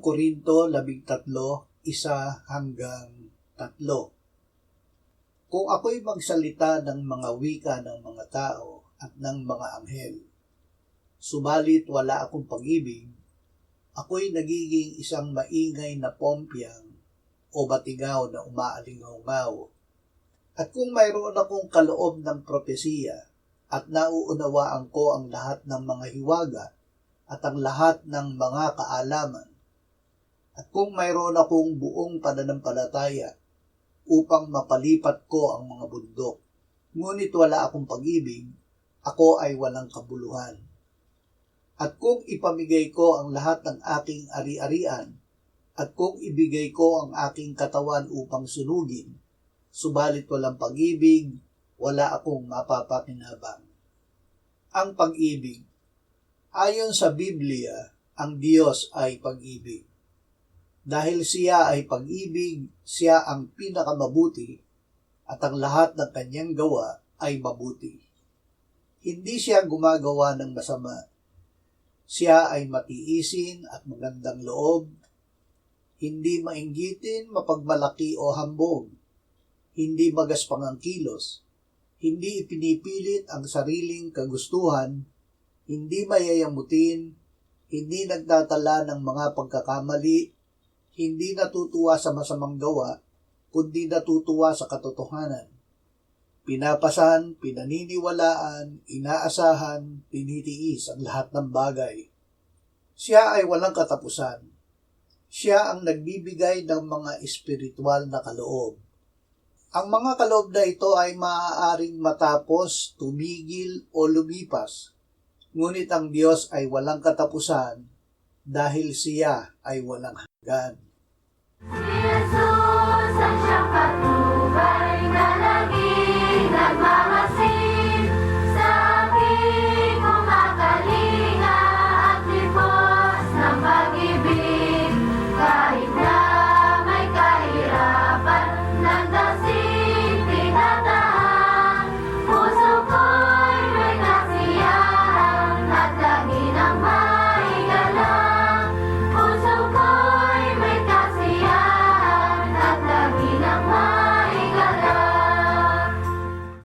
Korinto 13:1-3. Kung ako'y magsalita ng mga wika ng mga tao at ng mga anghel, subalit wala akong pag-ibig, ako'y nagiging isang maingay na pompyang o batigaw na umaalingaw-ngaw. At kung mayroon akong kaloob ng propesiya at nauunawaan ko ang lahat ng mga hiwaga at ang lahat ng mga kaalaman, at kung mayroon akong buong pananampalataya upang mapalipat ko ang mga bundok, ngunit wala akong pag-ibig, ako ay walang kabuluhan. At kung ipamigay ko ang lahat ng aking ari-arian, at kung ibigay ko ang aking katawan upang sunugin, subalit walang pag-ibig, wala akong mapapakinabang. Ang pag-ibig. Ayon sa Biblia, ang Diyos ay pag-ibig. Dahil siya ay pag-ibig, siya ang pinakamabuti at ang lahat ng kanyang gawa ay mabuti. Hindi siya gumagawa ng masama. Siya ay matiisin at magandang loob, hindi mainggitin, mapagmalaki o hambog, hindi magaspang ang kilos, hindi ipinipilit ang sariling kagustuhan, hindi mayayamutin, hindi nagtatala ng mga pagkakamali, hindi natutuwa sa masamang gawa, kundi natutuwa sa katotohanan. Pinapasan, pinaniniwalaan, inaasahan, tinitiis ang lahat ng bagay. Siya ay walang katapusan. Siya ang nagbibigay ng mga espiritual na kaloob. Ang mga kaloob na ito ay maaaring matapos, tumigil o lumipas. Ngunit ang Diyos ay walang katapusan dahil siya ay walang hanggan.